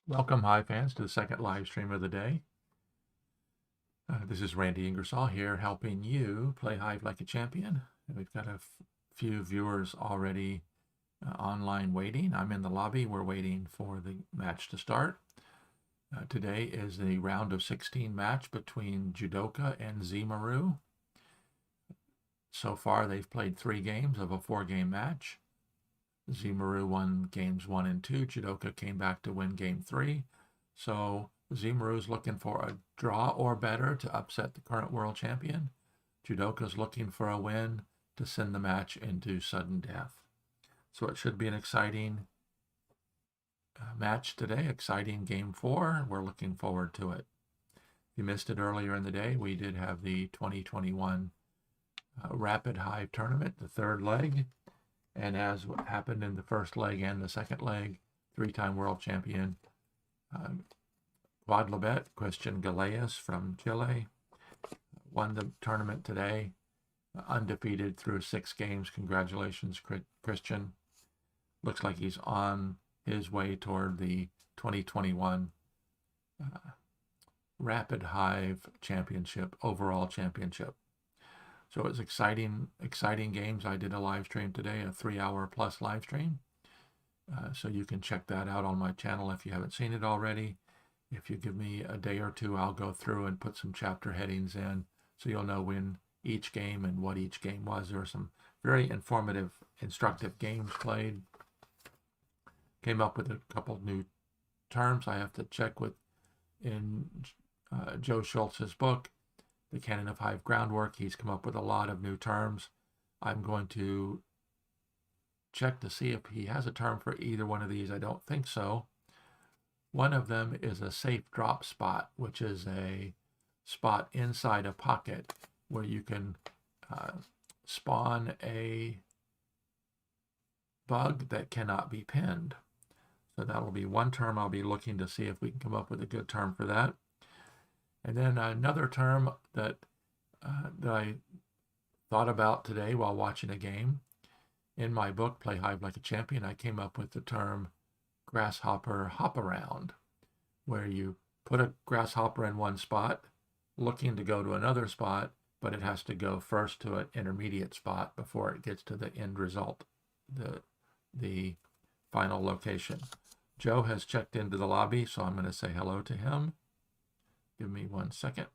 Welcome, Hive fans, to the second live stream of the day. This is Randy Ingersoll here, helping you play Hive like a champion. We've got a few viewers already online waiting. I'm in the lobby. We're waiting for the match to start. Today is the round of 16 match between Jewdoka and tzimarou. So far, they've played 3 games of a 4-game match. tzimarou won games 1 and 2. Jewdoka came back to win game 3. So tzimarou is looking for a draw or better to upset the current world champion. Jewdoka is looking for a win to send the match into sudden death. So it should be an exciting match today, exciting game 4. We're looking forward to it. If you missed it earlier in the day, we did have the 2021 Rapid Hive tournament, the 3rd leg. And as what happened in the first leg and the second leg, 3-time world champion Guadalupe Christian Galeas from Chile won the tournament today, undefeated through 6 games. Congratulations, Christian. Looks like he's on his way toward the 2021 Rapid Hive Championship, overall championship. So it's exciting games. I did a live stream today, a 3-hour plus live stream. So you can check that out on my channel if you haven't seen it already. If you give me a day or two, I'll go through and put some chapter headings in so you'll know when each game and what each game was. There were some very informative, instructive games played. Came up with a couple new terms I have to check with in Joe Schultz's book, The Canon of Hive Groundwork. He's come up with a lot of new terms. I'm going to check to see if he has a term for either one of these. I don't think so. One of them is a safe drop spot, which is a spot inside a pocket where you can spawn a bug that cannot be pinned. So that'll be one term I'll be looking to see if we can come up with a good term for that. And then another term that I thought about today while watching a game. In my book, Play Hive Like a Champion, I came up with the term grasshopper hop around, where you put a grasshopper in one spot, looking to go to another spot, but it has to go first to an intermediate spot before it gets to the end result, the final location. Joe has checked into the lobby, so I'm going to say hello to him. Give me 1 second.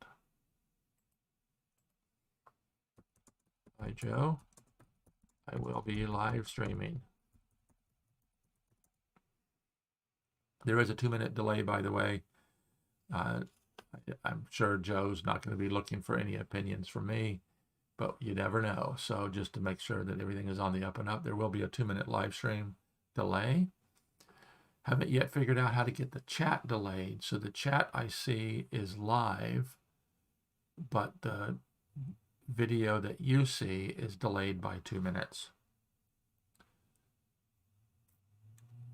Hi, Joe. I will be live streaming. There is a 2-minute delay, by the way. I'm sure Joe's not going to be looking for any opinions from me, but you never know. So just to make sure that everything is on the up and up, there will be a 2-minute live stream delay. Haven't yet figured out how to get the chat delayed. So the chat I see is live, but the video that you see is delayed by 2 minutes.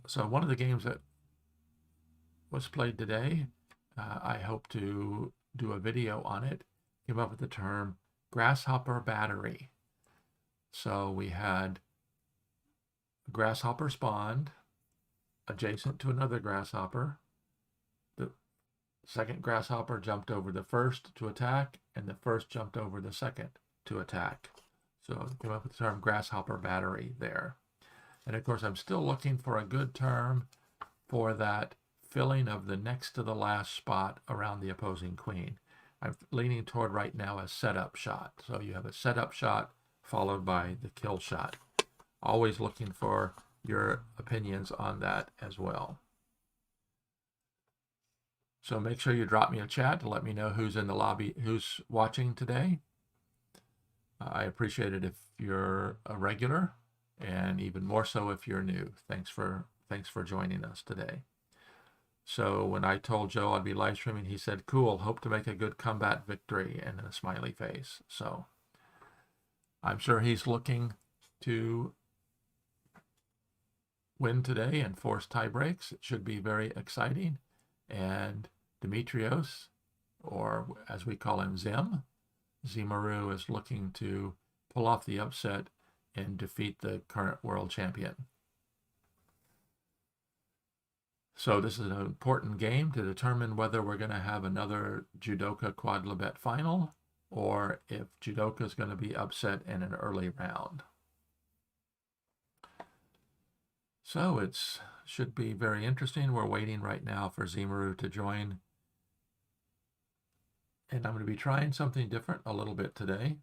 So one of the games that was played today, I hope to do a video on it, came up with the term grasshopper battery. So we had a grasshopper spawned adjacent to another grasshopper. The second grasshopper jumped over the first to attack, and the first jumped over the second to attack. So came up with the term grasshopper battery there. And of course, I'm still looking for a good term for that filling of the next to the last spot around the opposing queen. I'm leaning toward right now a setup shot. So you have a setup shot followed by the kill shot. Always looking for your opinions on that as well. So make sure you drop me a chat to let me know who's in the lobby, who's watching today. I appreciate it if you're a regular, and even more so if you're new. Thanks for joining us today. So when I told Joe I'd be live streaming, he said, cool, hope to make a good combat victory, and a smiley face. So I'm sure he's looking to win today and force tie breaks. It should be very exciting. And Demetrios, or as we call him, tzimarou, is looking to pull off the upset and defeat the current world champion. So this is an important game to determine whether we're going to have another Jewdoka Quadlibet final or if Jewdoka is going to be upset in an early round. So it should be very interesting. We're waiting right now for tzimarou to join. And I'm going to be trying something different a little bit today.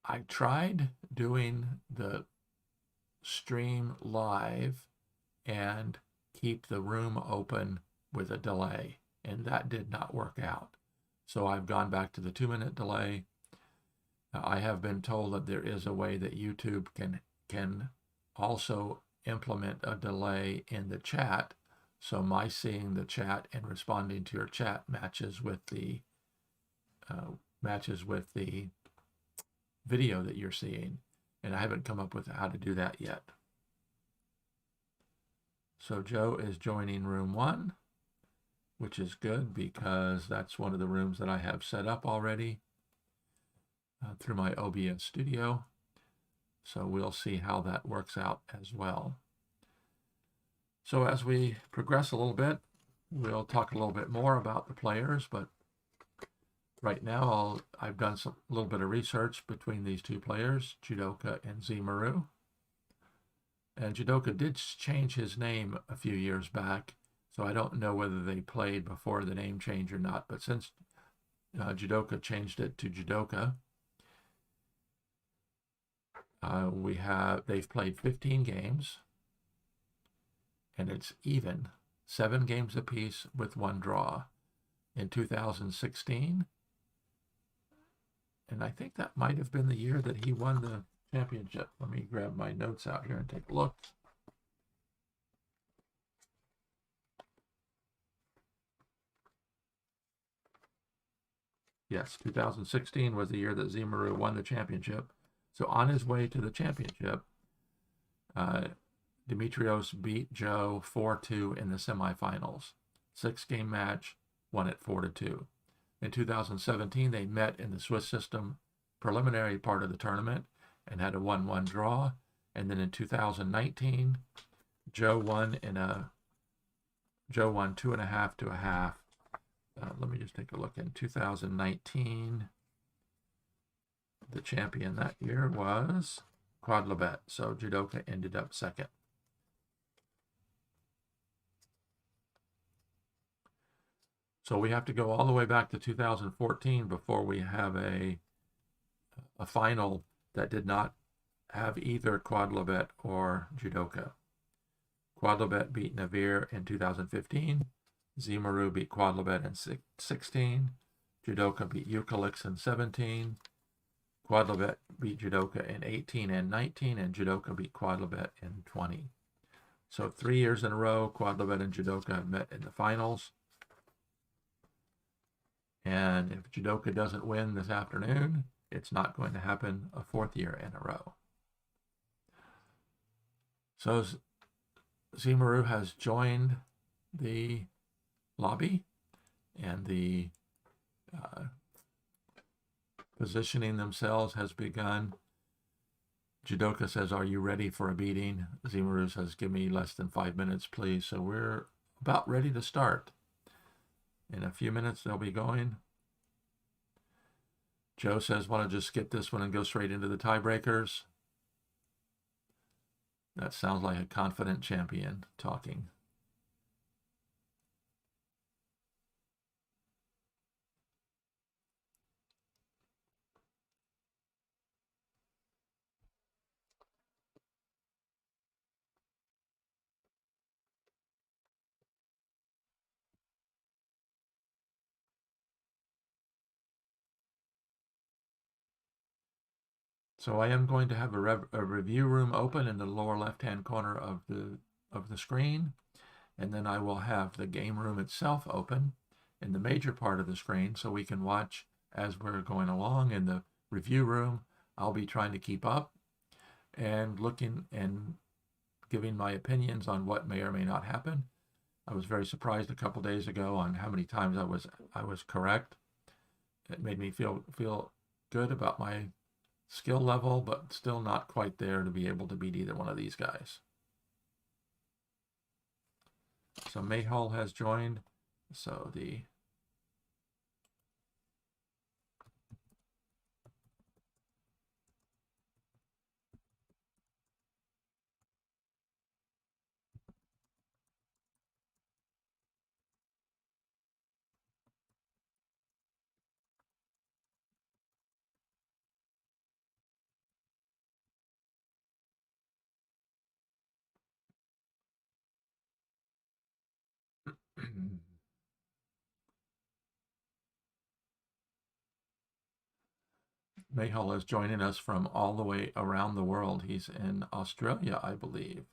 I tried doing the stream live and keep the room open with a delay, and that did not work out. So I've gone back to the 2-minute delay. I have been told that there is a way that YouTube can also implement a delay in the chat, so my seeing the chat and responding to your chat matches with the video that you're seeing, and I haven't come up with how to do that yet. So Joe is joining room 1, which is good because that's one of the rooms that I have set up already through my OBS studio. So we'll see how that works out as well. So as we progress a little bit, we'll talk a little bit more about the players, but right now I've done a little bit of research between these two players, Jewdoka and tzimarou. And Jewdoka did change his name a few years back, so I don't know whether they played before the name change or not. But since Jewdoka changed it to Jewdoka, they've played 15 games, and it's even 7 games apiece with 1 draw. In 2016, and I think that might have been the year that he won the championship. Let me grab my notes out here and take a look. Yes, 2016 was the year that tzimarou won the championship. So on his way to the championship, Dimitrios beat Joe 4-2 in the semifinals. 6-game match, won it 4-2. In 2017, they met in the Swiss system preliminary part of the tournament and had a 1-1 draw. And then in 2019, Joe won 2.5 to a half. Let me just take a look. In 2019, the champion that year was Quadlibet. So Jewdoka ended up second. So we have to go all the way back to 2014 before we have a final that did not have either Quadlibet or Jewdoka. Quadlibet beat Navir in 2015. tzimarou beat Quadlibet in 16. Jewdoka beat Eucalyx in 17. Quadlibet beat Jewdoka in 18 and 19, and Jewdoka beat Quadlibet in 20. So 3 years in a row, Quadlibet and Jewdoka have met in the finals. And if Jewdoka doesn't win this afternoon, it's not going to happen a 4th year in a row. So tzimarou has joined the lobby, and the positioning themselves has begun. Jewdoka says, "Are you ready for a beating?" tzimarou says, "Give me less than 5 minutes, please." So we're about ready to start. In a few minutes, they'll be going. Joe says, "Want to just skip this one and go straight into the tiebreakers?" That sounds like a confident champion talking. So I am going to have a review room open in the lower left-hand corner of the screen, and then I will have the game room itself open in the major part of the screen so we can watch as we're going along. In the review room, I'll be trying to keep up and looking and giving my opinions on what may or may not happen. I was very surprised a couple days ago on how many times I was correct. It made me feel good about my skill level, but still not quite there to be able to beat either one of these guys. So Mayhull has joined. So the Mayhull is joining us from all the way around the world. He's in Australia, I believe.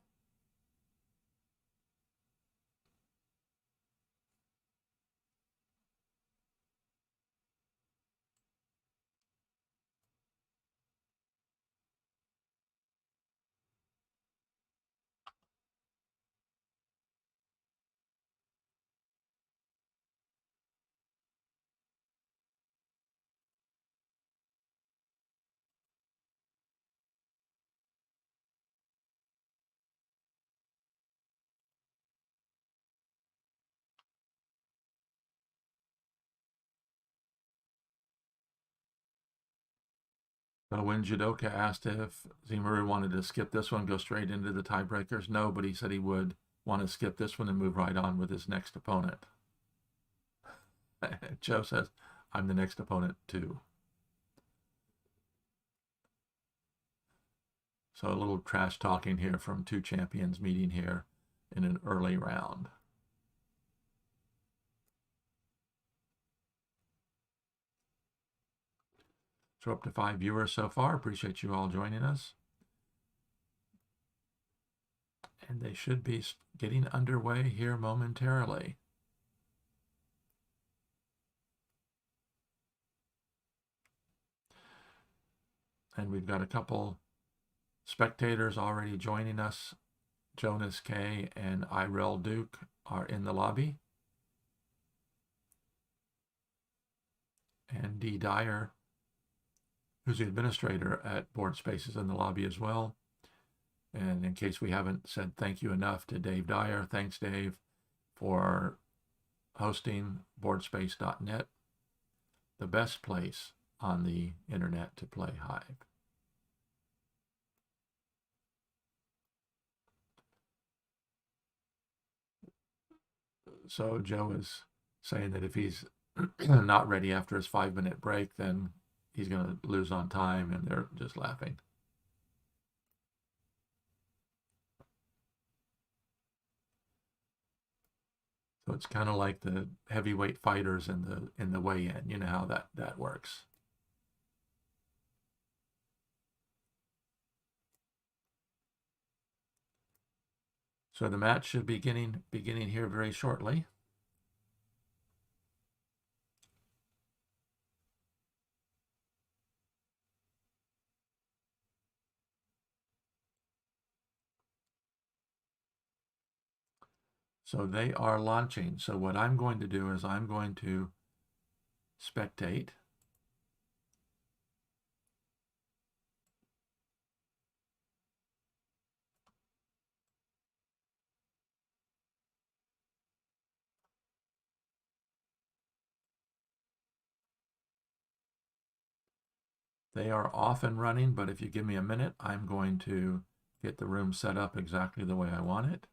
So when Jewdoka asked if tzimarou wanted to skip this one, go straight into the tiebreakers, no, but he said he would want to skip this one and move right on with his next opponent. Joe says, I'm the next opponent too. So a little trash talking here from two champions meeting here in an early round. So up to 5 viewers so far. Appreciate you all joining us. And they should be getting underway here momentarily. And we've got a couple spectators already joining us. Jonas K and Irel Duke are in the lobby. And D. Dyer, who's the administrator at Board Spaces, in the lobby as well. And in case we haven't said thank you enough to Dave Dyer, thanks, Dave, for hosting boardspace.net, the best place on the internet to play Hive. So Joe is saying that if he's not ready after his 5-minute break, then he's going to lose on time, and they're just laughing. So it's kind of like the heavyweight fighters in the weigh-in. You know how that works. So the match should be beginning here very shortly. So they are launching. So what I'm going to do is I'm going to spectate. They are off and running, but if you give me a minute, I'm going to get the room set up exactly the way I want it.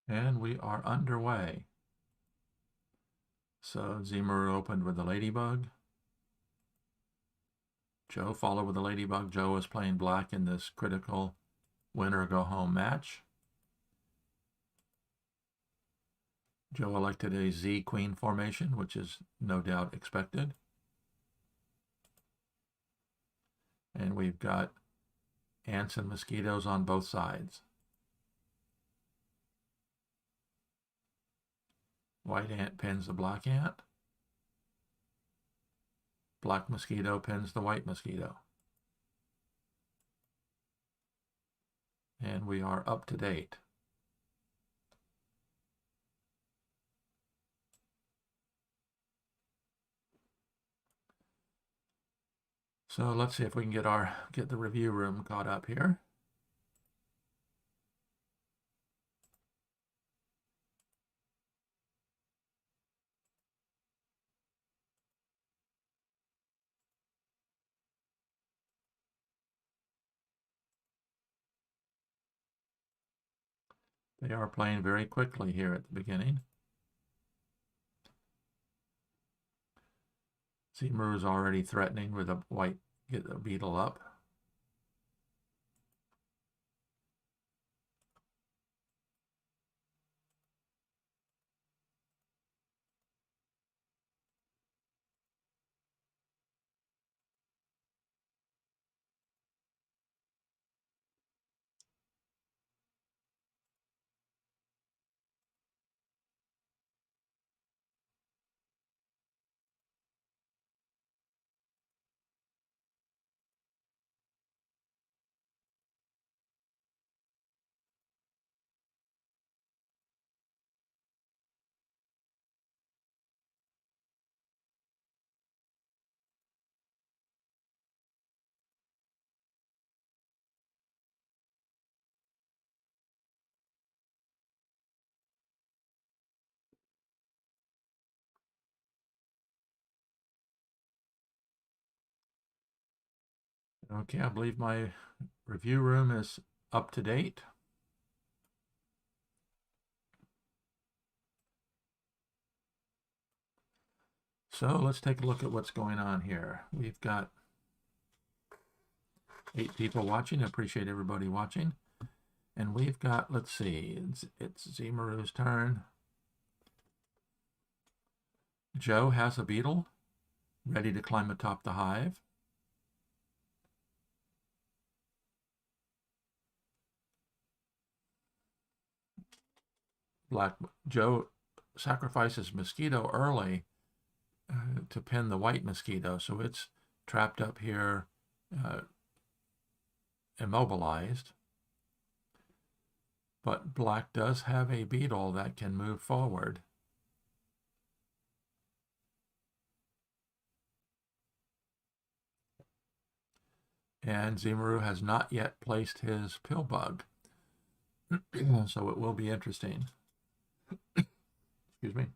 And we are underway. So tzimarou opened with the ladybug. Joe followed with the ladybug. Joe is playing black in this critical win or go home match. Joe elected a Z queen formation, which is no doubt expected. And we've got ants and mosquitoes on both sides. White ant pins the black ant. Black mosquito pins the white mosquito. And we are up to date. So let's see if we can get the review room caught up here. They are playing very quickly here at the beginning. tzimarou is already threatening with a white, get the beetle up. Okay, I believe my review room is up to date. So let's take a look at what's going on here. We've got 8 people watching. I appreciate everybody watching. And we've got, let's see, it's tzimarou's turn. Joe has a beetle ready to climb atop the hive. Joe sacrifices mosquito early to pin the white mosquito, so it's trapped up here, immobilized. But black does have a beetle that can move forward. And tzimarou has not yet placed his pill bug, so it will be interesting. Excuse me.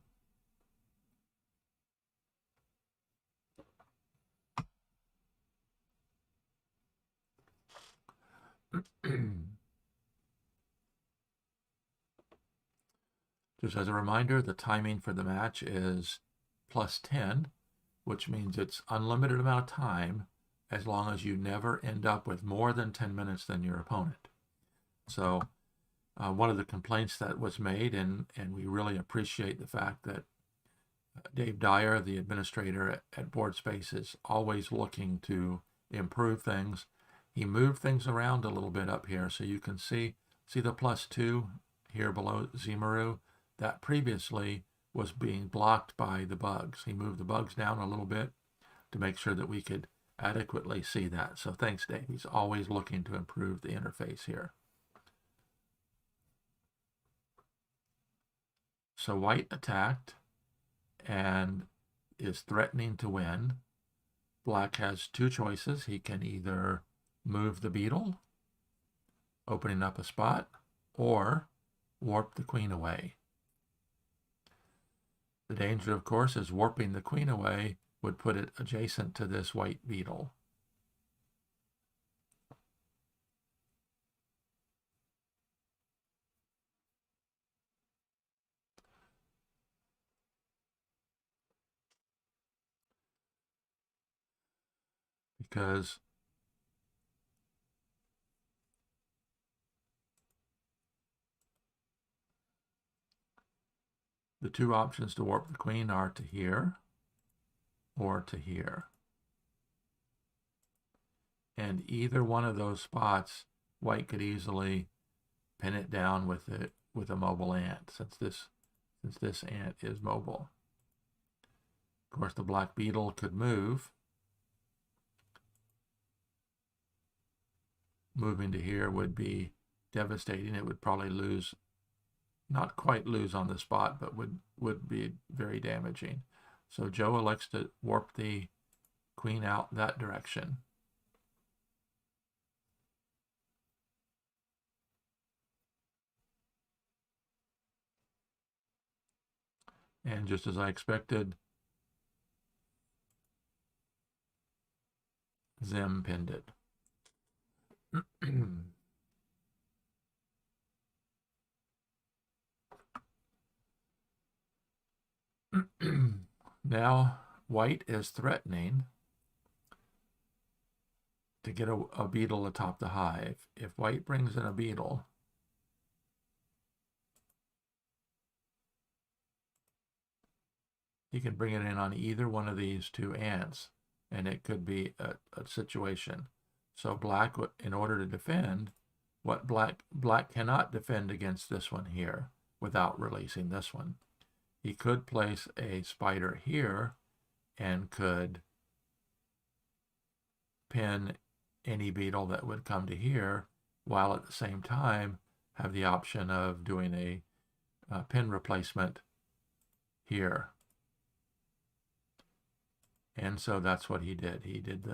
Just as a reminder, the timing for the match is +10, which means it's unlimited amount of time as long as you never end up with more than 10 minutes than your opponent. So one of the complaints that was made, and we really appreciate the fact that Dave Dyer, the administrator at BoardSpace, is always looking to improve things. He moved things around a little bit up here, so you can see the +2 here below tzimarou. That previously was being blocked by the bugs. He moved the bugs down a little bit to make sure that we could adequately see that. So thanks, Dave. He's always looking to improve the interface here. So white attacked and is threatening to win. Black has 2 choices. He can either move the beetle, opening up a spot, or warp the queen away. The danger, of course, is warping the queen away would put it adjacent to this white beetle. because the two options to warp the queen are to here or to here. And either one of those spots, white could easily pin it down with a mobile ant, since this ant is mobile. Of course, the black beetle could move. Moving to here would be devastating. It would probably lose, not quite lose on the spot, but would be very damaging. So Joe elects to warp the queen out that direction. And just as I expected, Zim pinned it. Now white is threatening to get a beetle atop the hive. If white brings in a beetle, he can bring it in on either one of these two ants, and it could be a situation. So black, in order to defend, what black cannot defend against this one here without releasing this one. He could place a spider here and could pin any beetle that would come to here, while at the same time have the option of doing a pin replacement here. And so that's what he did. He did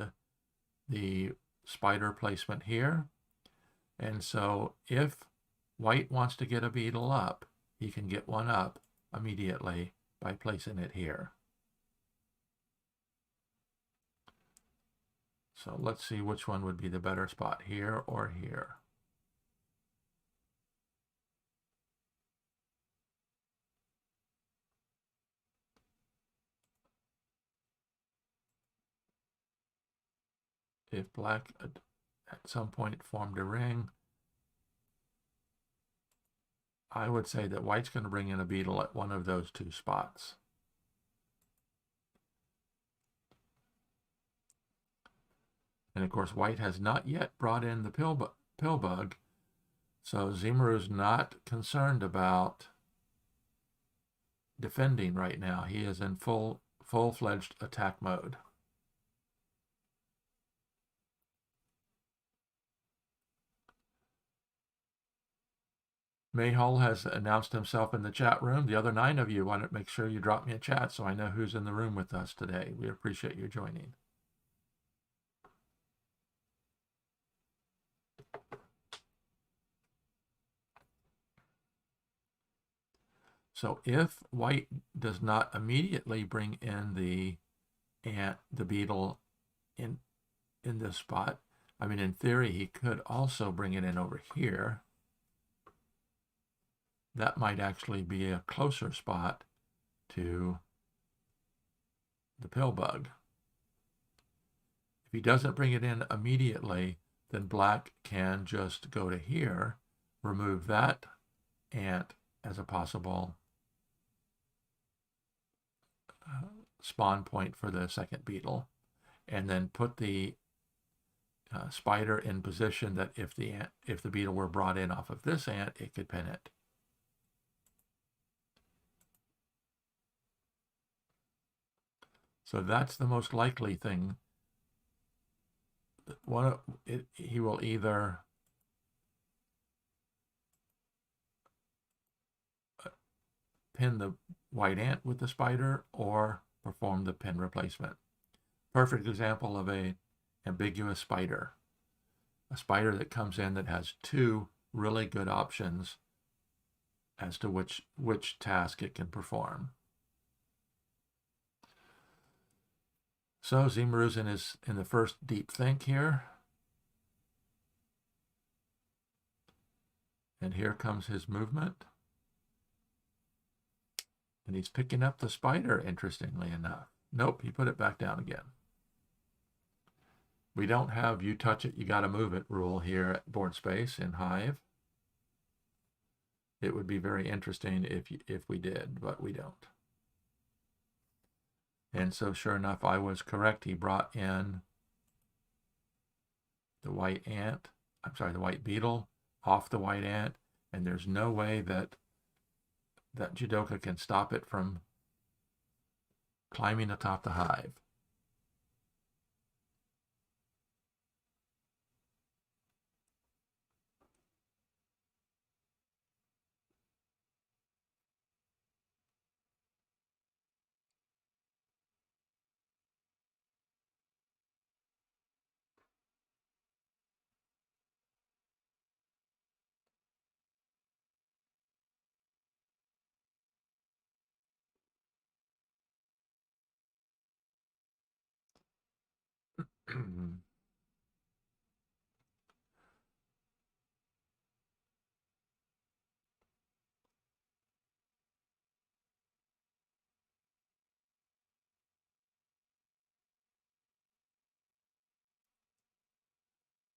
the spider placement here. And so if white wants to get a beetle up, he can get one up immediately by placing it here. So let's see which one would be the better spot, here or here. If black at some point formed a ring, I would say that white's going to bring in a beetle at one of those two spots. And of course, white has not yet brought in the pill bug, so tzimarou's not concerned about defending right now. He is in full-fledged attack mode. Mayhol has announced himself in the chat room. The other 9 of you, why don't make sure you drop me a chat so I know who's in the room with us today. We appreciate you joining. So if white does not immediately bring in the beetle in this spot, I mean, in theory, he could also bring it in over here. That might actually be a closer spot to the pill bug. If he doesn't bring it in immediately, then black can just go to here, remove that ant as a possible spawn point for the second beetle, and then put the spider in position that if the beetle were brought in off of this ant, it could pin it. So that's the most likely thing. He will either pin the white ant with the spider or perform the pin replacement. Perfect example of a ambiguous spider. A spider that comes in that has 2 really good options as to which task it can perform. So tzimarou's in the first deep think here. And here comes his movement. And he's picking up the spider, interestingly enough. Nope, he put it back down again. We don't have you touch it, you got to move it rule here at Board Space in Hive. It would be very interesting if we did, but we don't. And so sure enough, I was correct. He brought in the white ant, the white beetle off the white ant, and there's no way that Jewdoka can stop it from climbing atop the hive.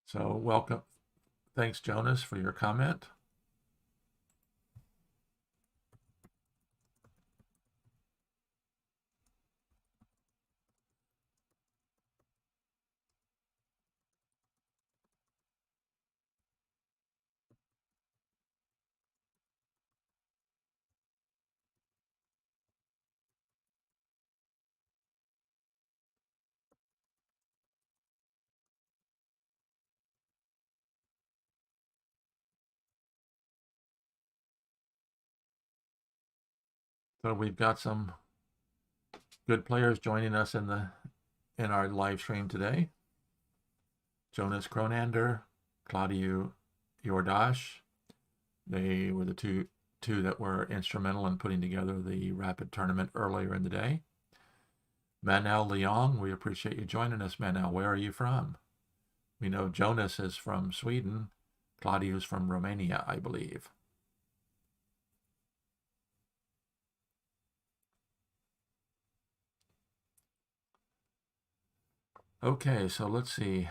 So welcome. Thanks, Jonas, for your comment. So we've got some good players joining us in our live stream today. Jonas Kronander, Claudio Jordash. They were the two that were instrumental in putting together the rapid tournament earlier in the day. Manel Leong, we appreciate you joining us, Manel. Where are you from? We know Jonas is from Sweden. Claudio's from Romania, I believe. Okay, so let's see.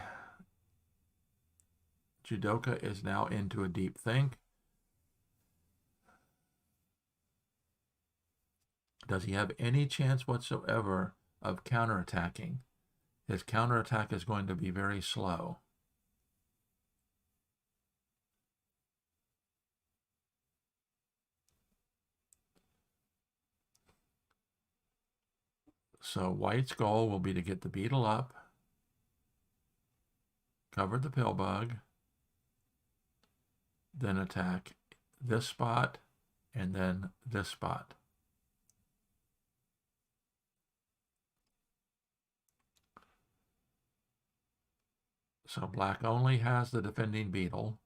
Jewdoka is now into a deep think. Does he have any chance whatsoever of counterattacking? His counterattack is going to be very slow. So white's goal will be to get the beetle up, cover the pill bug, then attack this spot and then this spot. So black only has the defending beetle.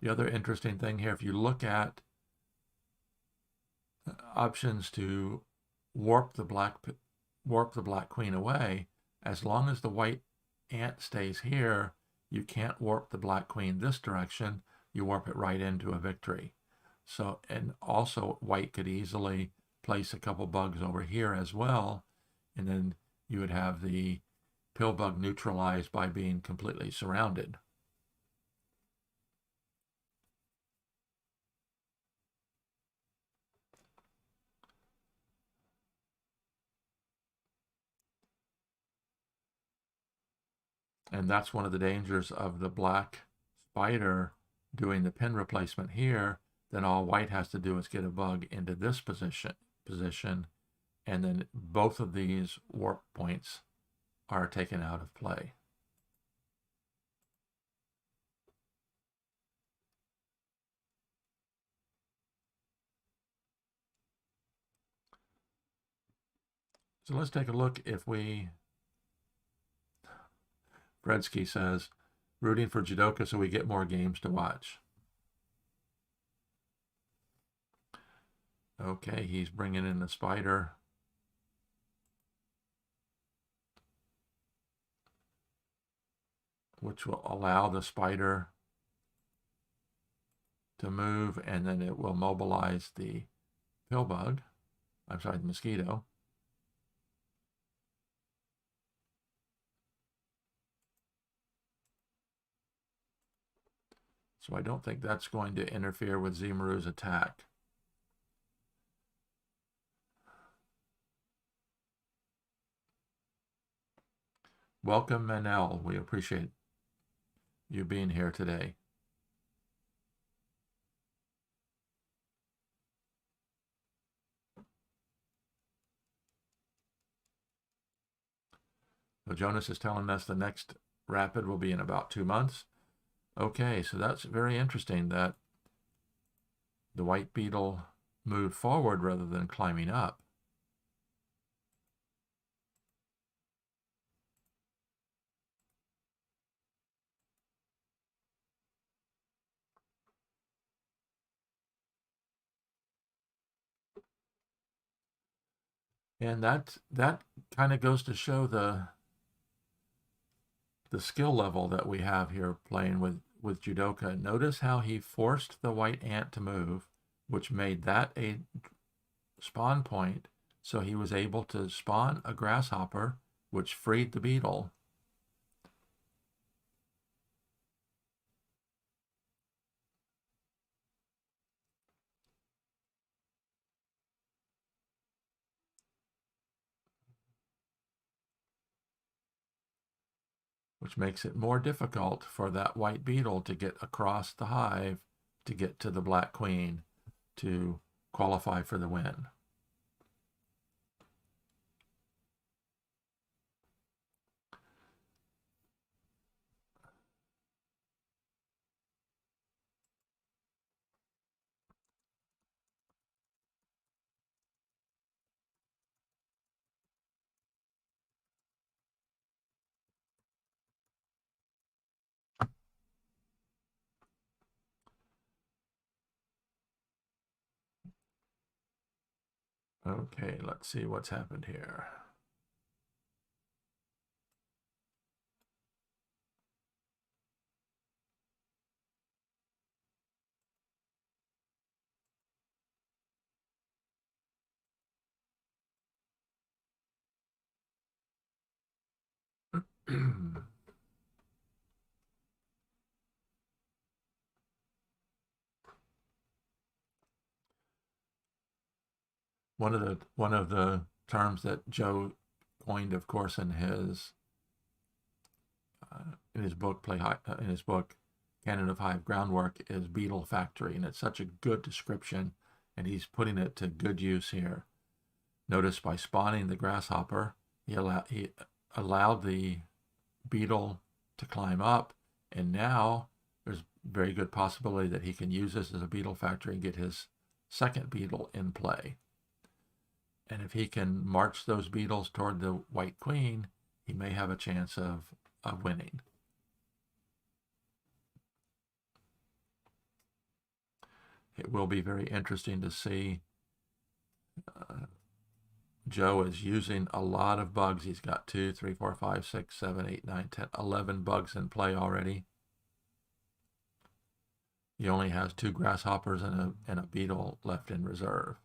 The other interesting thing here, if you look at options to warp the black queen away, as long as the white ant stays here, you can't warp the black queen this direction. You warp it right into a victory. So, and also white could easily place a couple bugs over here as well, and then you would have the pill bug neutralized by being completely surrounded. And that's one of the dangers of the black spider doing the pin replacement here. Then all white has to do is get a bug into this position, and then both of these warp points are taken out of play. So let's take a look if we... Bredsky says, rooting for Jewdoka so we get more games to watch. Okay, he's bringing in the spider. Which will allow the spider to move, and then it will mobilize the pill bug. I'm sorry, the mosquito. So I don't think that's going to interfere with tzimarou's attack. Welcome, Manel. We appreciate you being here today. So Jonas is telling us the next rapid will be in about 2 months. Okay, so that's very interesting that the white beetle moved forward rather than climbing up. And that kind of goes to show the skill level that we have here playing with Jewdoka. Notice how he forced the white ant to move, which made that a spawn point, so he was able to spawn a grasshopper, which freed the beetle. Which makes it more difficult for that white beetle to get across the hive to get to the black queen to qualify for the win. Okay, let's see what's happened here. One of the terms that Joe coined, of course, in his book Canon of Hive Groundwork, is beetle factory, and it's such a good description, and he's putting it to good use here. Notice by spawning the grasshopper, he allowed the beetle to climb up, and now there's very good possibility that he can use this as a beetle factory and get his second beetle in play. And if he can march those beetles toward the white queen, he may have a chance of winning. It will be very interesting to see. Joe is using a lot of bugs. He's got 2, 3, 4, 5, 6, 7, 8, 9, 10, 11 bugs in play already. He only has 2 grasshoppers and a beetle left in reserve.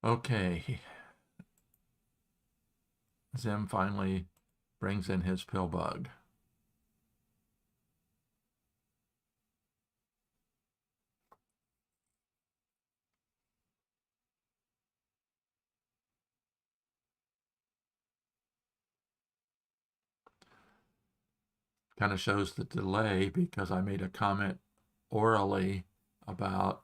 Okay. Zim finally brings in his pill bug. Kind of shows the delay because I made a comment orally about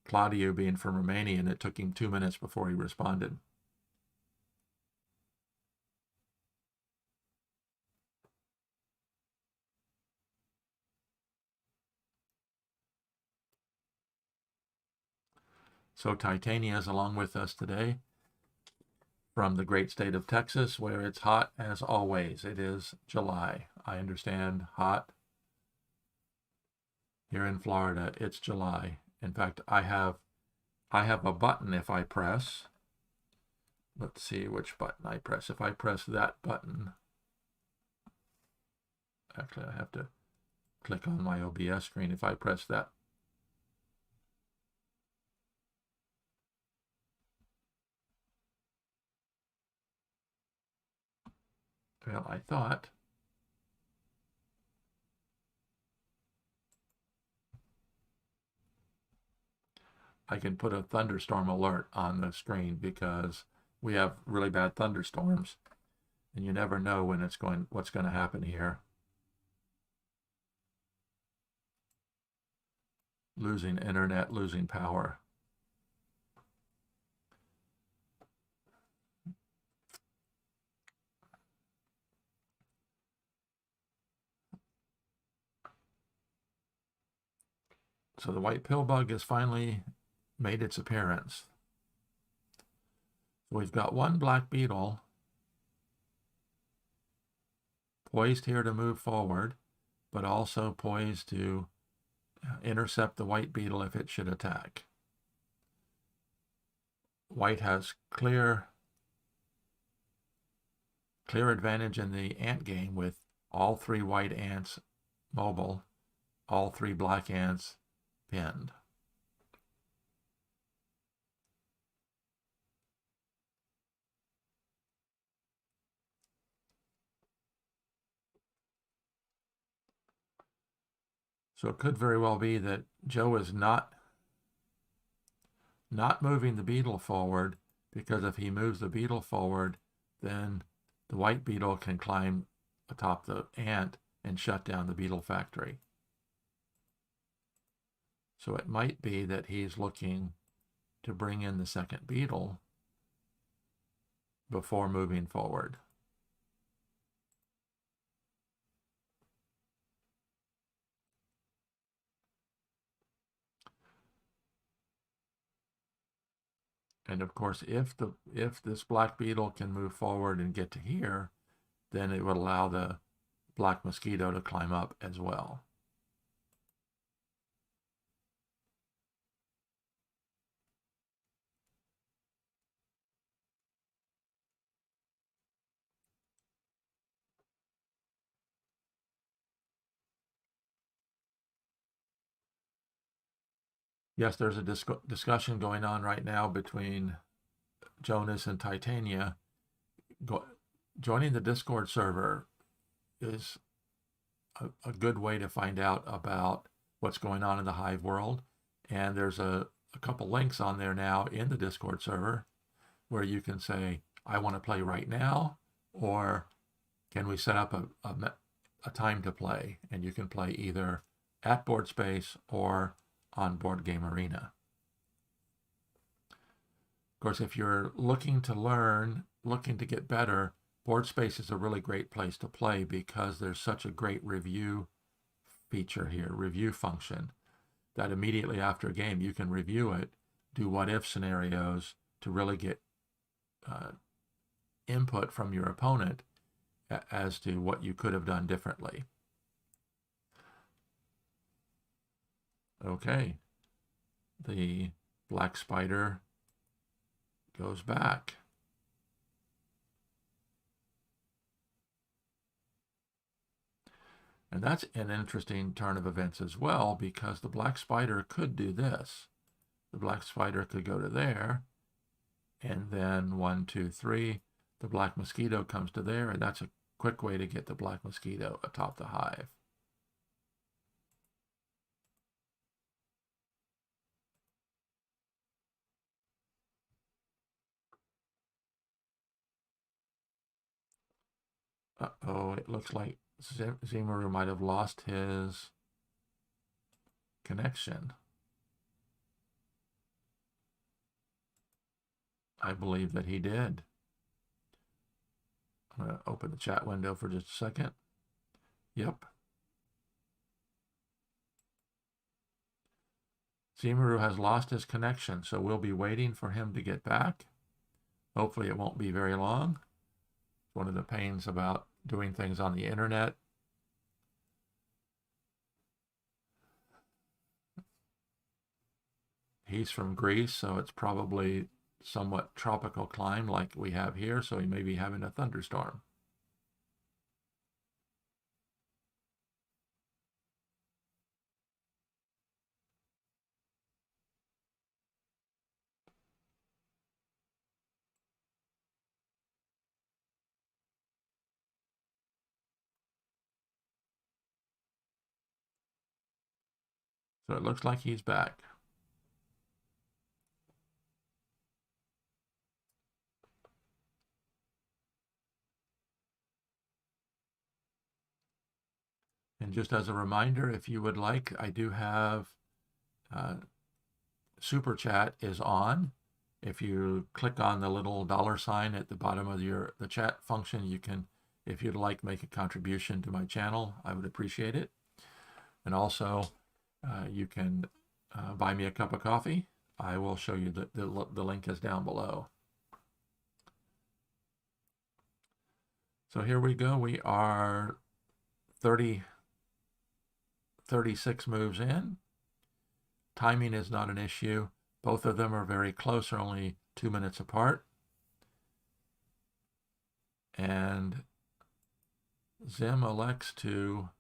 Claudio being from Romania, and it took him 2 minutes before he responded. So Titania is along with us today from the great state of Texas, where it's hot as always. It is July. I understand hot. Here in Florida, it's July. In fact, I have a button if I press. Let's see which button I press. If I press that button, actually I have to click on my OBS screen. If I press that, well, I thought I can put a thunderstorm alert on the screen because we have really bad thunderstorms and you never know when what's going to happen here. Losing internet, losing power. So the white pill bug has finally made its appearance. So we've got one black beetle poised here to move forward, but also poised to intercept the white beetle if it should attack. White has clear advantage in the ant game with all 3 white ants mobile, all 3 black ants pinned. So it could very well be that Joe is not moving the beetle forward, because if he moves the beetle forward, then the white beetle can climb atop the ant and shut down the beetle factory. So it might be that he's looking to bring in the second beetle before moving forward. And of course, if this black beetle can move forward and get to here, then it would allow the black mosquito to climb up as well. Yes, there's a discussion going on right now between Jonas and Titania. Joining the Discord server is a good way to find out about what's going on in the Hive world. And there's a couple links on there now in the Discord server where you can say, I want to play right now, or can we set up a time to play? And you can play either at Board Space or on Board Game Arena. Of course, if you're looking to learn, looking to get better, Board Space is a really great place to play because there's such a great review feature here, review function, that immediately after a game you can review it, do what-if scenarios to really get input from your opponent as to what you could have done differently. Okay, the black spider goes back. And that's an interesting turn of events as well, because the black spider could do this. The black spider could go to there, and then 1, 2, 3, the black mosquito comes to there, and that's a quick way to get the black mosquito atop the hive. Uh-oh, it looks like tzimarou might have lost his connection. I believe that he did. I'm going to open the chat window for just a second. Yep. Tzimarou has lost his connection, so we'll be waiting for him to get back. Hopefully it won't be very long. One of the pains about doing things on the internet. He's from Greece, so it's probably somewhat tropical climate like we have here, so he may be having a thunderstorm. So it looks like he's back. And just as a reminder, if you would like, I do have SuperChat is on. If you click on the little $sign at the bottom of the chat function, you can, if you'd like, make a contribution to my channel. I would appreciate it. And also, you can buy me a cup of coffee. I will show you the link is down below. So here we go. We are 36 moves in. Timing is not an issue. Both of them are very close, are only 2 minutes apart. And Zim elects to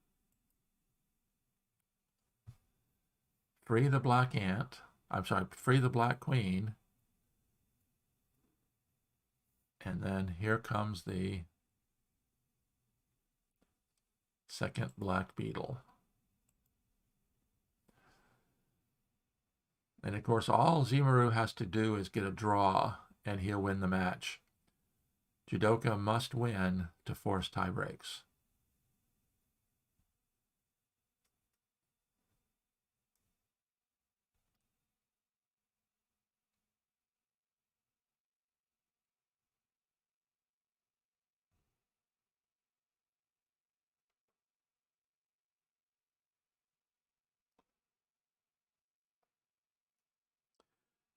free the black ant. Free the black queen. And then here comes the second black beetle. And of course, all Tzimarou has to do is get a draw, and he'll win the match. Jewdoka must win to force tie breaks.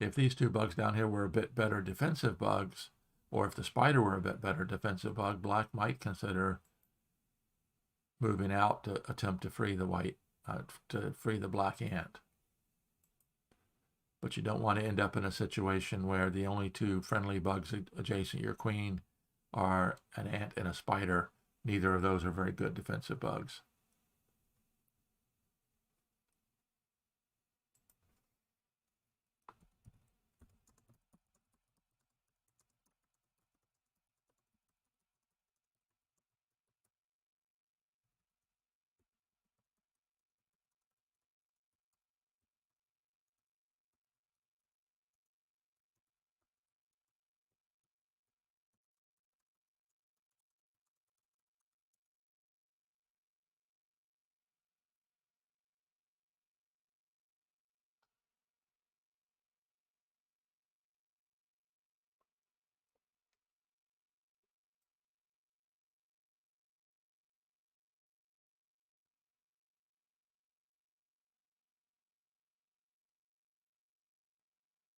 If these two bugs down here were a bit better defensive bugs, or if the spider were a bit better defensive bug, black might consider moving out to attempt to free the black ant. But you don't want to end up in a situation where the only two friendly bugs adjacent your queen are an ant and a spider. Neither of those are very good defensive bugs.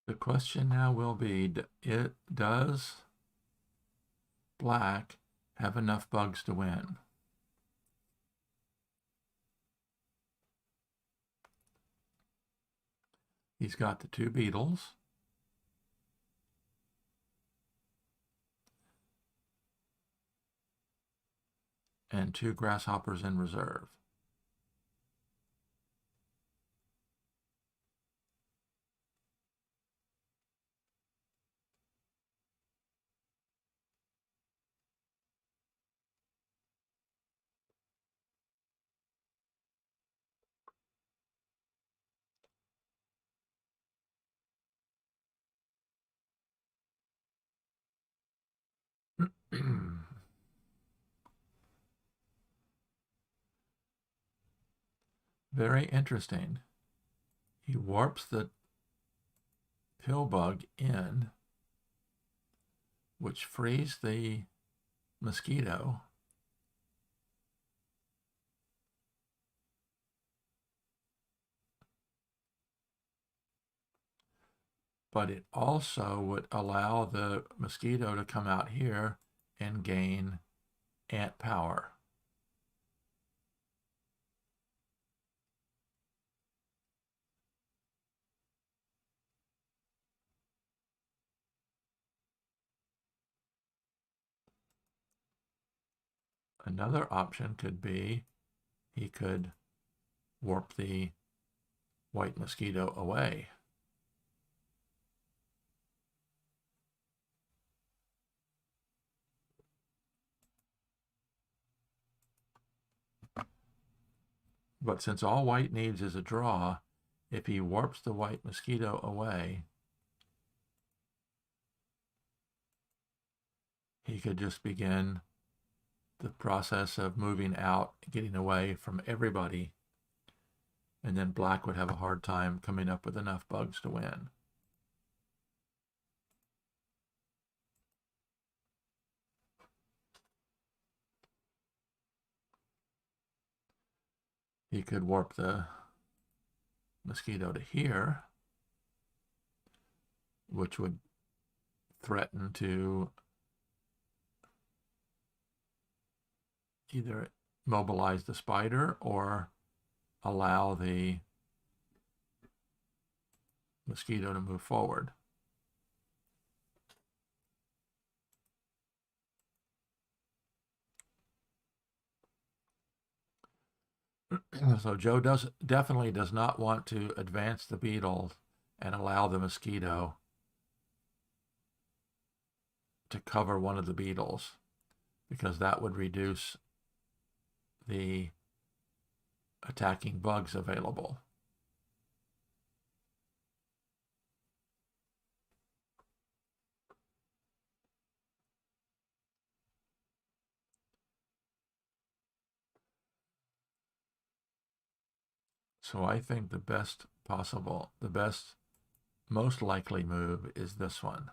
The question now will be, does black have enough bugs to win? He's got the two beetles. And two grasshoppers in reserve. Very interesting. He warps the pill bug in, which frees the mosquito. but it also would allow the mosquito to come out here and gain ant power. Another option could be he could warp the white mosquito away. But since all white needs is a draw, if he warps the white mosquito away, he could just begin the process of moving out, getting away from everybody, and then black would have a hard time coming up with enough bugs to win. He could warp the mosquito to here, which would threaten to either mobilize the spider or allow the mosquito to move forward. So Joe definitely does not want to advance the beetle and allow the mosquito to cover one of the beetles, because that would reduce the attacking bugs available. So I think the best most likely move is this one.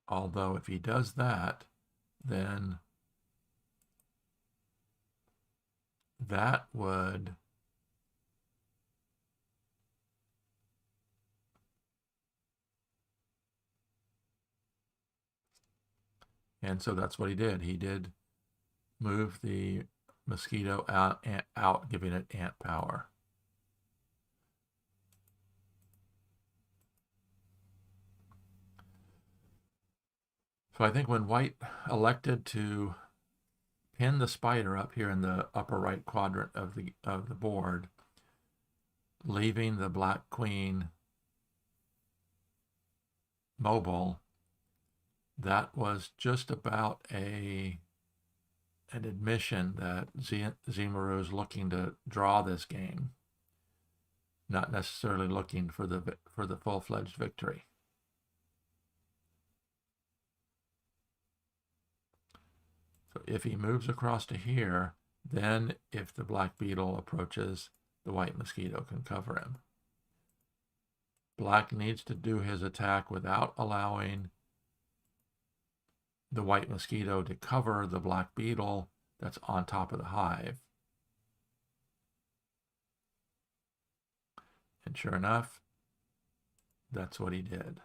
Although if he does that, then that would and so that's what he did. He did move the mosquito out, giving it ant power. So I think when white elected to pin the spider up here in the upper right quadrant of the board, leaving the black queen mobile, that was just about an admission that tzimarou is looking to draw this game, not necessarily looking for the full-fledged victory. So if he moves across to here, then if the black beetle approaches, the white mosquito can cover him. Black needs to do his attack without allowing the white mosquito to cover the black beetle that's on top of the hive. And sure enough, that's what he did.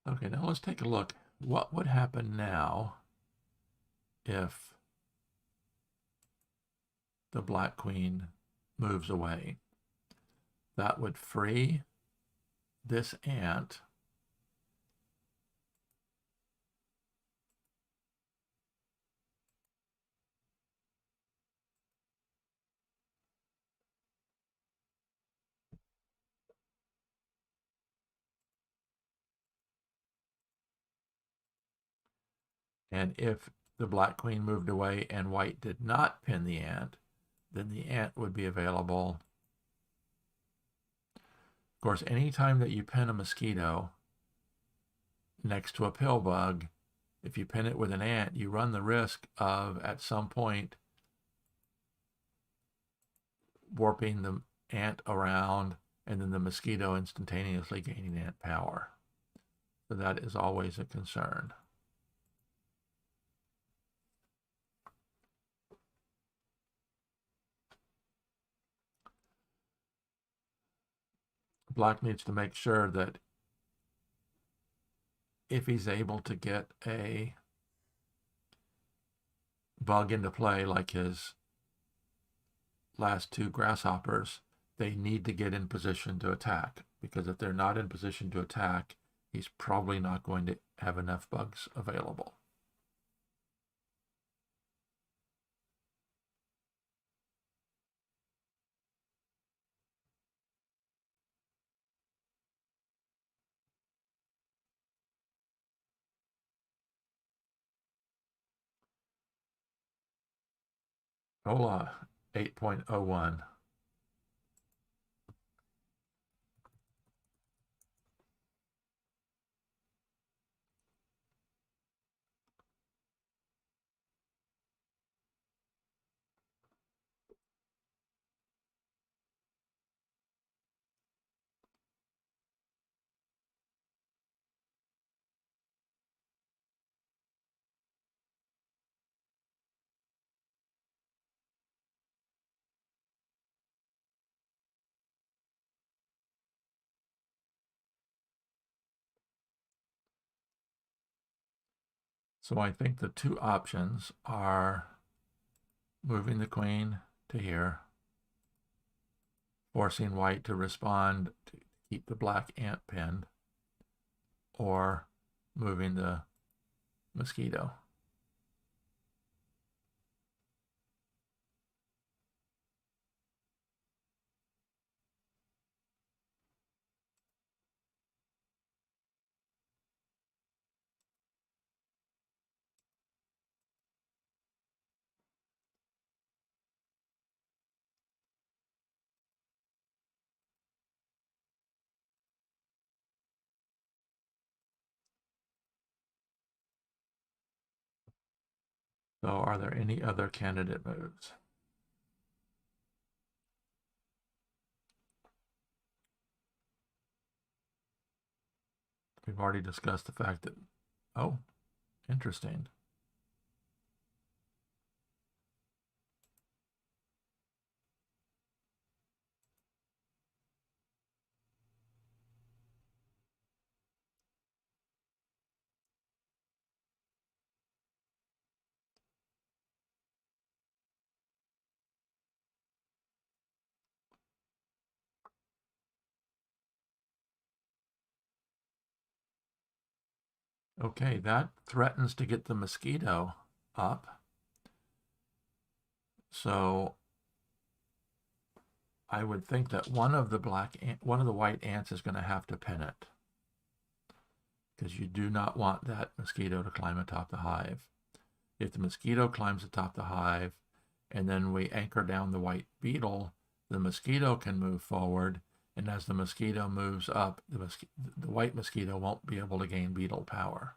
Okay, now let's take a look. What would happen now if the black queen moves away? That would free this ant and if the black queen moved away and white did not pin the ant, then the ant would be available Of course, anytime that you pin a mosquito next to a pill bug, if you pin it with an ant, you run the risk of, at some point, warping the ant around and then the mosquito instantaneously gaining ant power. So that is always a concern. Black needs to make sure that if he's able to get a bug into play like his last two grasshoppers, they need to get in position to attack, because if they're not in position to attack, he's probably not going to have enough bugs available. Hola, 8.01. So I think the two options are moving the queen to here, forcing white to respond to keep the black ant pinned, or moving the mosquito. So are there any other candidate moves? We've already discussed the fact that, oh, interesting. Okay, that threatens to get the mosquito up. So I would think that one of the white ants is going to have to pin it, because you do not want that mosquito to climb atop the hive. If the mosquito climbs atop the hive and then we anchor down the white beetle, the mosquito can move forward, and as the mosquito moves up, the white mosquito won't be able to gain beetle power.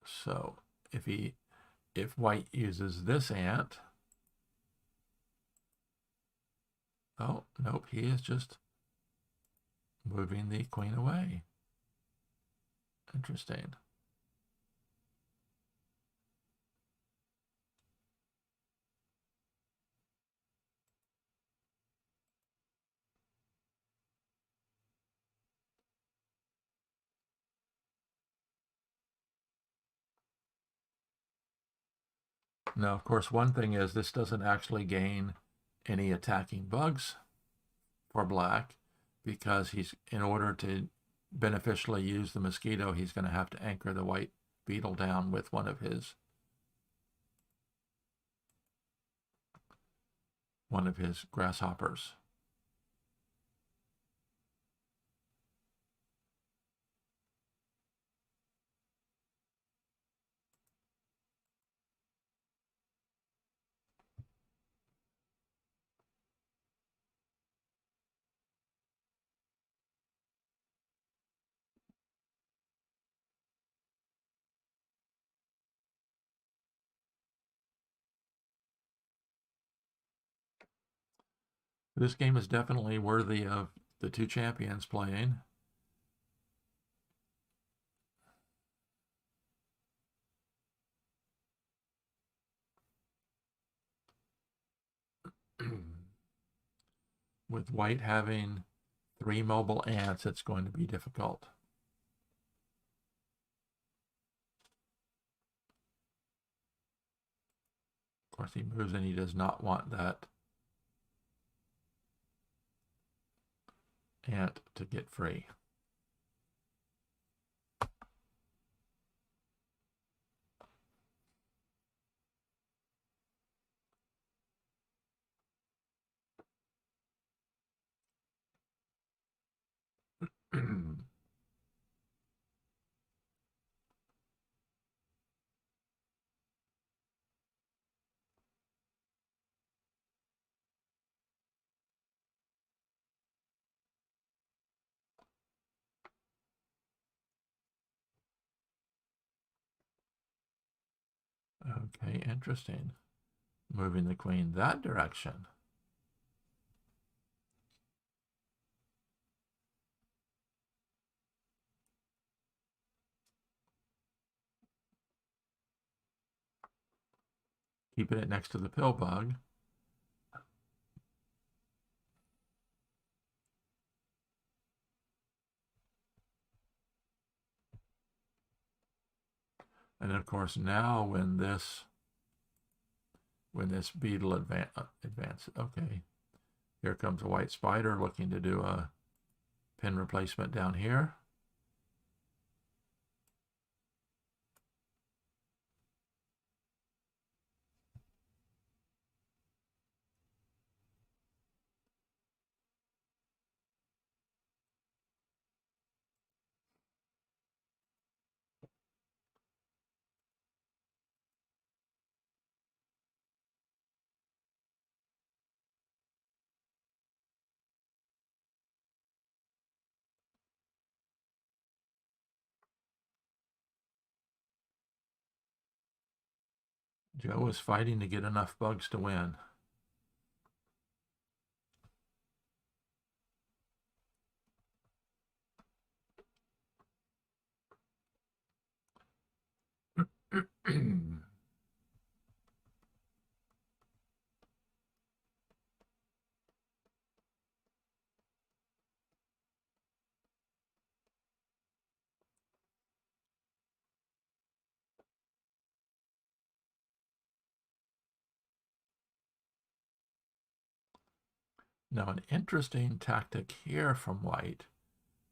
So if white uses this ant, oh, nope, he is just moving the queen away. Interesting. Now, of course, one thing is this doesn't actually gain any attacking bugs for black, because in order to beneficially use the mosquito, he's going to have to anchor the white beetle down with one of his grasshoppers. This game is definitely worthy of the two champions playing. With white having 3 mobile ants, it's going to be difficult. Of course, he moves and he does not want that ant to get free. Okay, interesting. Moving the queen that direction. Keeping it next to the pill bug. And of course, now when this beetle advances, okay, here comes a white spider looking to do a pin replacement down here. Joe is fighting to get enough bugs to win. Now, an interesting tactic here from white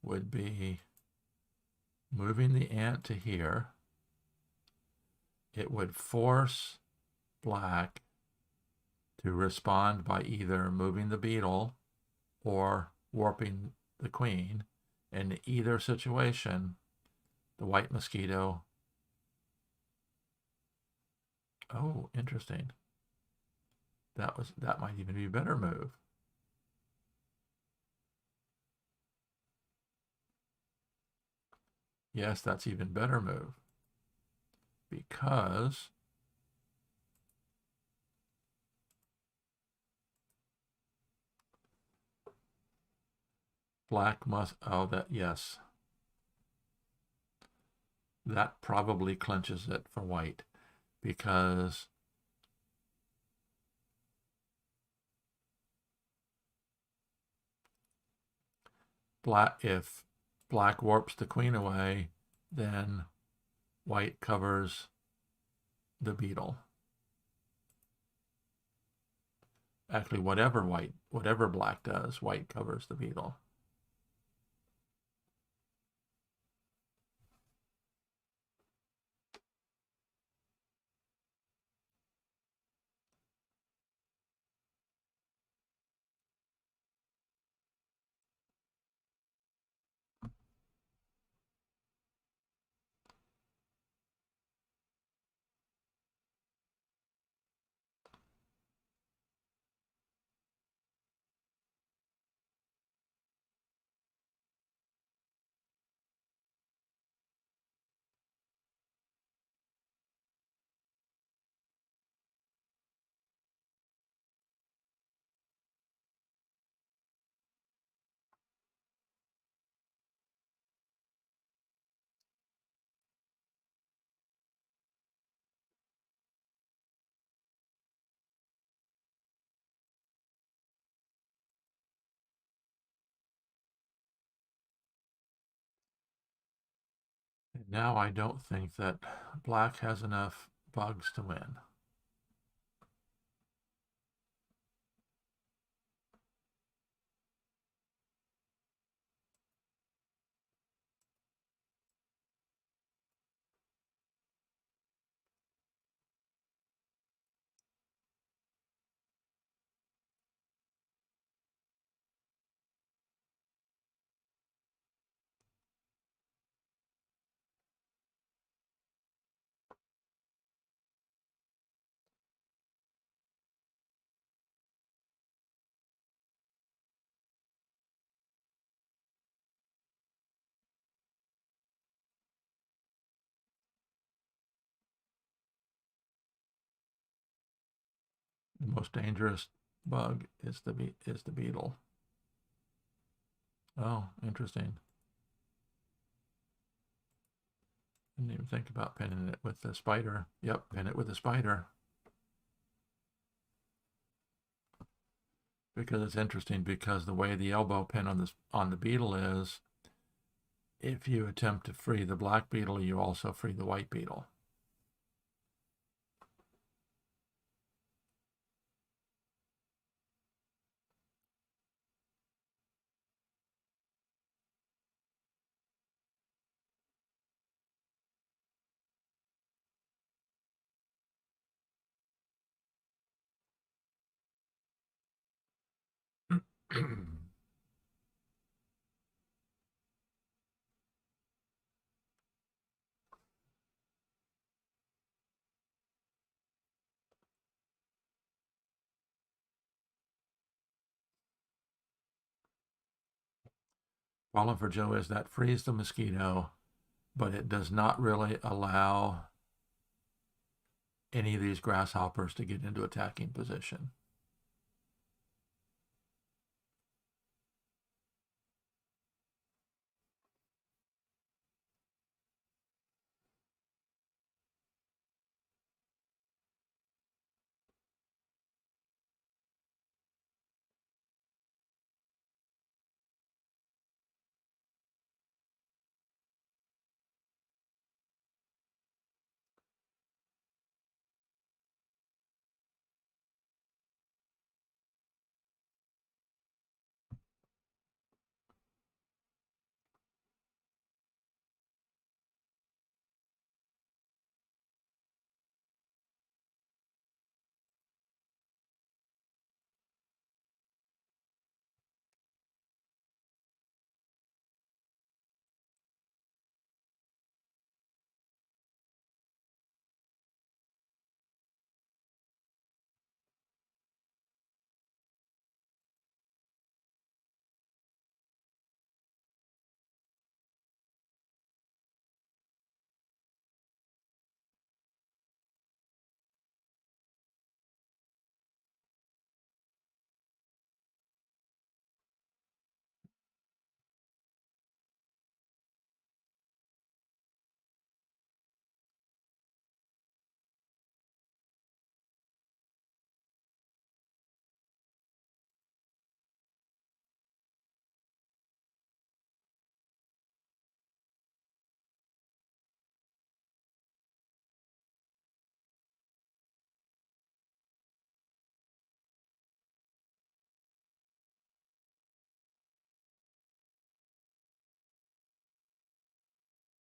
would be moving the ant to here. It would force black to respond by either moving the beetle or warping the queen. In either situation, the white mosquito. Oh, interesting. That might even be a better move. Yes, that's even better move. Because black must, oh, that, yes. That probably clinches it for white because if black warps the queen away, then white covers the beetle. Actually, whatever black does, white covers the beetle. Now I don't think that black has enough bugs to win. The most dangerous bug is the beetle. Oh, interesting. Didn't even think about pinning it with the spider. Yep, pin it with the spider. Because it's interesting, because the way the elbow pin on the beetle is, if you attempt to free the black beetle, you also free the white beetle. Problem for Joe is that frees the mosquito, but it does not really allow any of these grasshoppers to get into attacking position.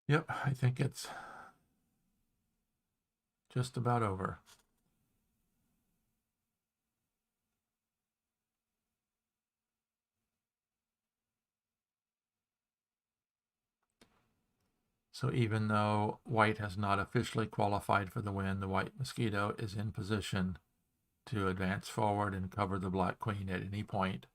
Yep, I think it's just about over. So even though white has not officially qualified for the win, the white mosquito is in position to advance forward and cover the black queen at any point.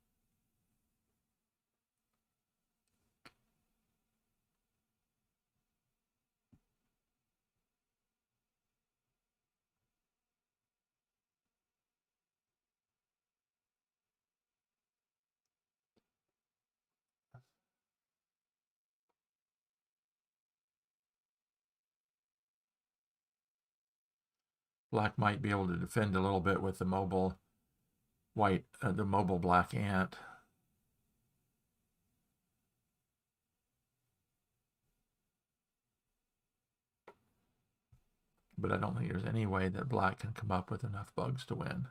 Black might be able to defend a little bit with the mobile the mobile black ant. but I don't think there's any way that black can come up with enough bugs to win.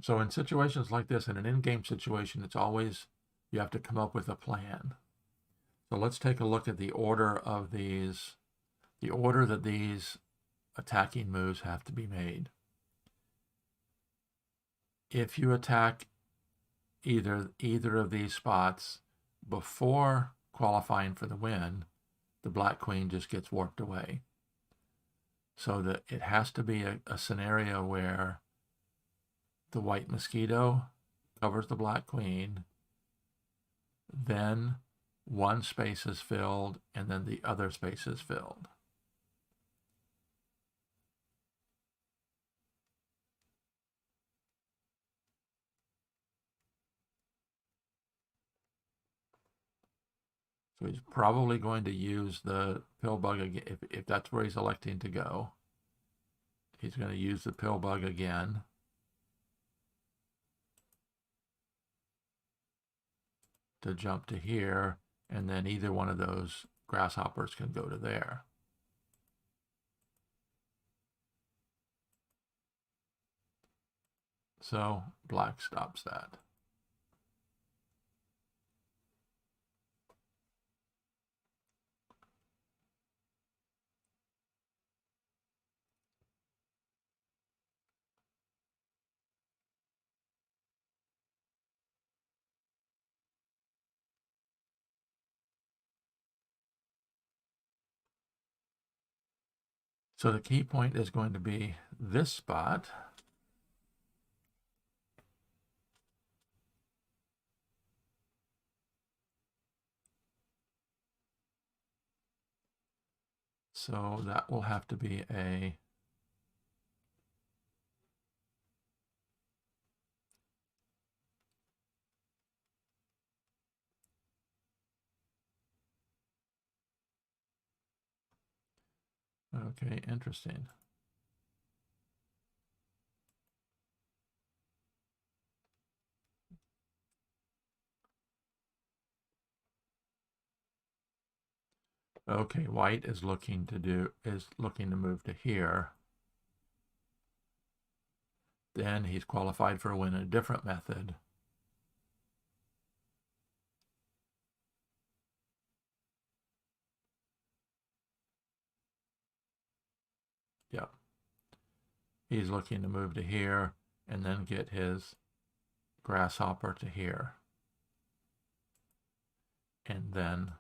So in situations like this, in an in-game situation, it's always, you have to come up with a plan. So let's take a look at the order of these, the order that these attacking moves have to be made. If you attack either of these spots before qualifying for the win, the black queen just gets warped away. So that it has to be a scenario where the white mosquito covers the black queen, then one space is filled, and then the other space is filled. So he's probably going to use the pill bug again, if that's where he's electing to go. He's going to use the pill bug again. To jump to here, and then either one of those grasshoppers can go to there. So black stops that. So the key point is going to be this spot. So that will have to be a okay, interesting. Okay, white is looking to move to here. Then he's qualified for a win in a different method. Yep. He's looking to move to here and then get his grasshopper to here. And then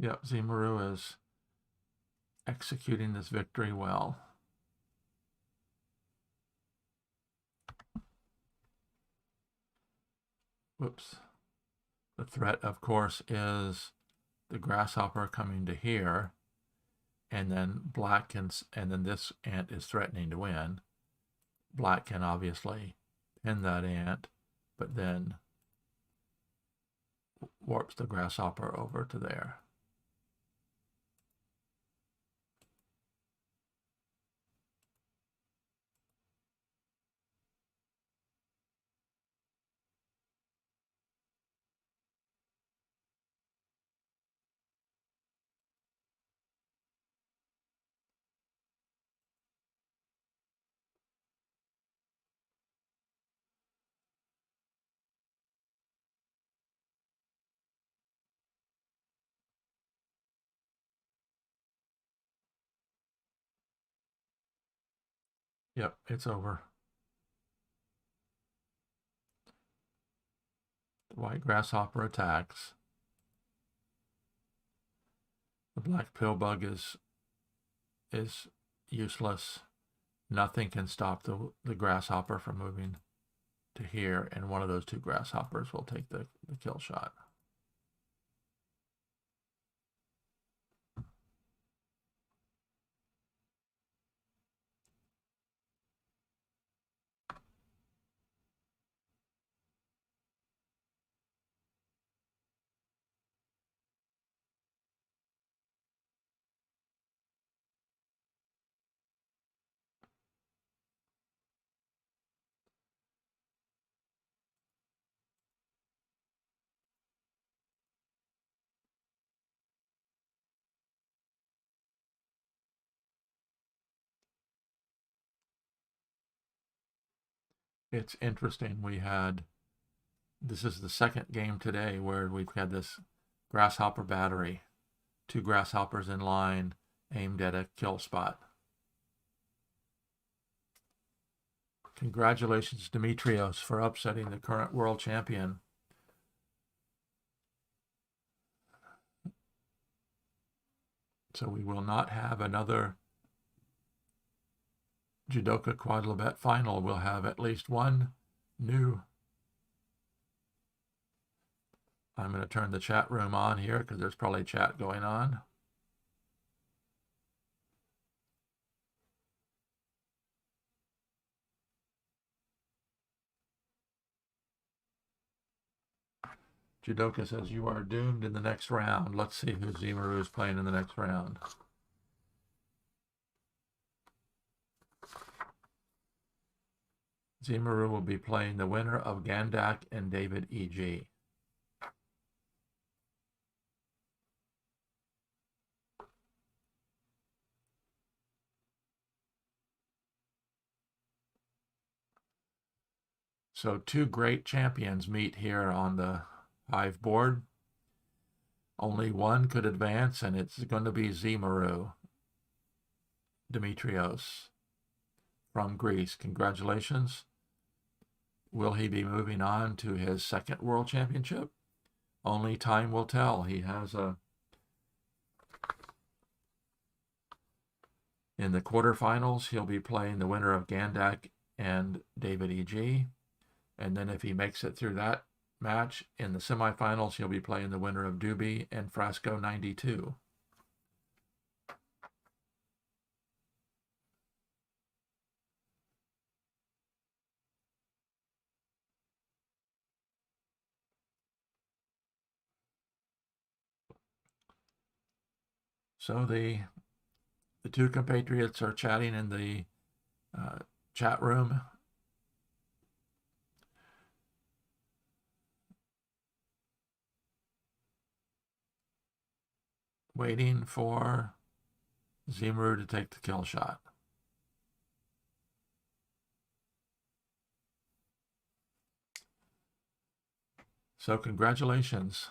yep, tzimarou is executing this victory well. Whoops. The threat, of course, is the grasshopper coming to here, and then black can, and then this ant is threatening to win. Black can obviously pin that ant, but then warps the grasshopper over to there. Yep, it's over. The white grasshopper attacks. The black pillbug is useless. Nothing can stop the grasshopper from moving to here, and one of those two grasshoppers will take the kill shot. It's interesting. This is the second game today where we've had this grasshopper battery, two grasshoppers in line aimed at a kill spot. Congratulations, Dimitrios, for upsetting the current world champion. So we will not have another Jewdoka Quadlibet final. We'll have at least one new. I'm going to turn the chat room on here because there's probably chat going on. Jewdoka says you are doomed in the next round. Let's see who tzimarou is playing in the next round. tzimarou will be playing the winner of Gandak and David E.G. So two great champions meet here on the Hive board. Only one could advance, and it's going to be tzimarou, Dimitrios from Greece. Congratulations. Will he be moving on to his second world championship? Only time will tell. He has in the quarterfinals, he'll be playing the winner of Gandak and David E.G. And then if he makes it through that match, in the semifinals, he'll be playing the winner of Doobie and Frasco 92. So the two compatriots are chatting in the chat room. Waiting for tzimarou to take the kill shot. So congratulations,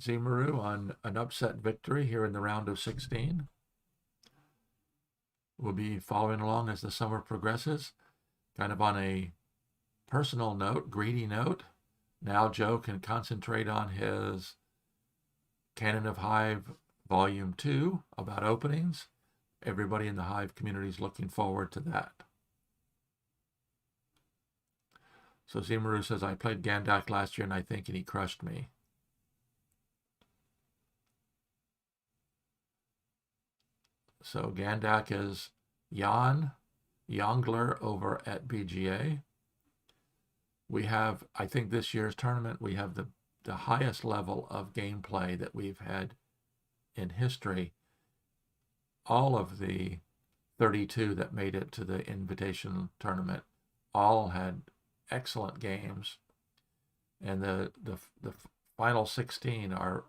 tzimarou, on an upset victory here in the round of 16. We'll be following along as the summer progresses. Kind of on a personal note, greedy note, now Joe can concentrate on his Canon of Hive Volume 2 about openings. Everybody in the Hive community is looking forward to that. So tzimarou says, I played Gandak last year and I think he crushed me. So Gandak is Jan Jongler over at BGA. We have, I think this year's tournament, we have the the highest level of gameplay that we've had in history. All of the 32 that made it to the invitation tournament all had excellent games, and the final 16 are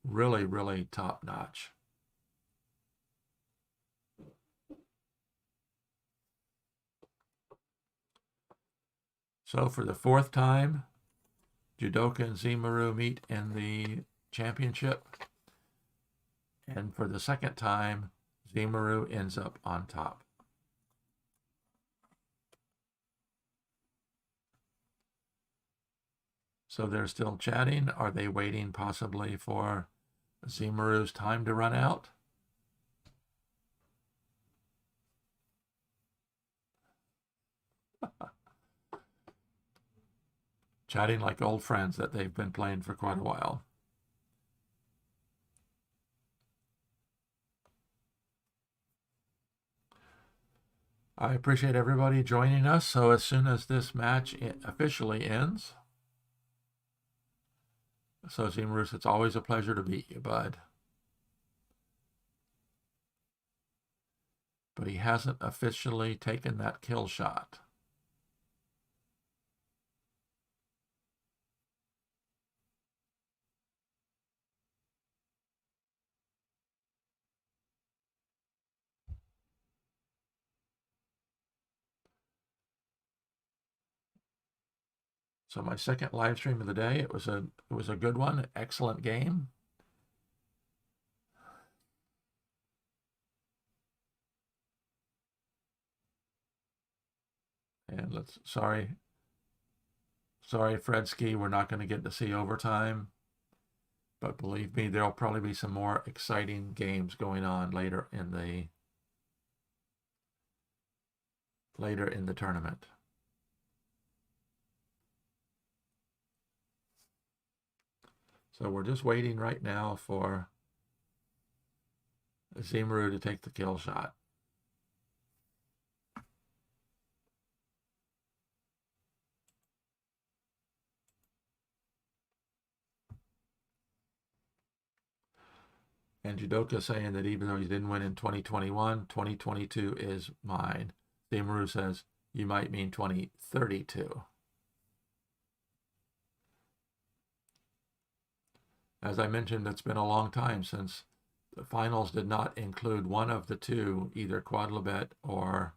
really, really top notch. So for the fourth time, Jewdoka and tzimarou meet in the championship. And for the second time, tzimarou ends up on top. So they're still chatting. Are they waiting possibly for tzimarou's time to run out? Chatting like old friends that they've been playing for quite a while. I appreciate everybody joining us. So as soon as this match officially ends, so tzimarou, it's always a pleasure to meet you, bud. But he hasn't officially taken that kill shot. So my second live stream of the day, it was a good one, excellent game. And sorry Fredsky, we're not going to get to see overtime, but believe me, there'll probably be some more exciting games going on later in the tournament. So we're just waiting right now for tzimarou to take the kill shot. And Jewdoka saying that even though he didn't win in 2021, 2022 is mine. tzimarou says, you might mean 2032. As I mentioned, it's been a long time since the finals did not include one of the two, either Quadlibet or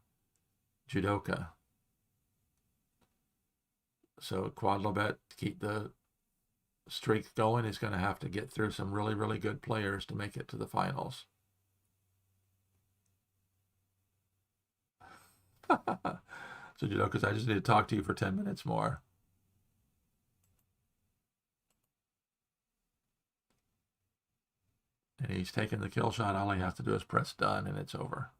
Jewdoka. So Quadlibet, to keep the streak going, is going to have to get through some really, really good players to make it to the finals. So Jewdoka, I just need to talk to you for 10 minutes more. And he's taken the kill shot. All he has to do is press done, and it's over.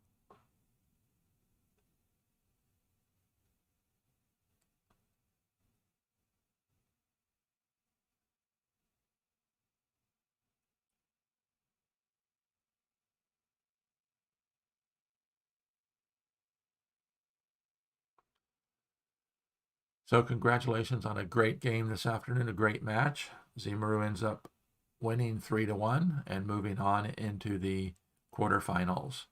So congratulations on a great game this afternoon, a great match. tzimarou ends up winning 3-1 and moving on into the quarterfinals.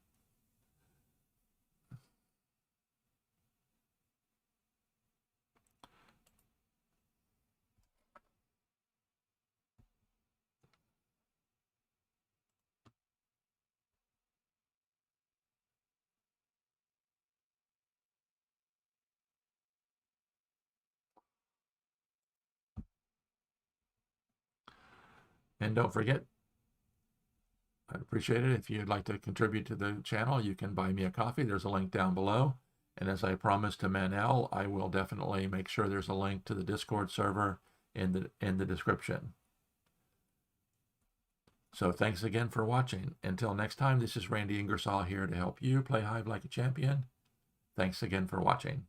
And don't forget, I'd appreciate it if you'd like to contribute to the channel. You can buy me a coffee. There's a link down below. And as I promised to Manel, I will definitely make sure there's a link to the Discord server in the description. So thanks again for watching. Until next time, this is Randy Ingersoll here to help you play Hive like a champion. Thanks again for watching.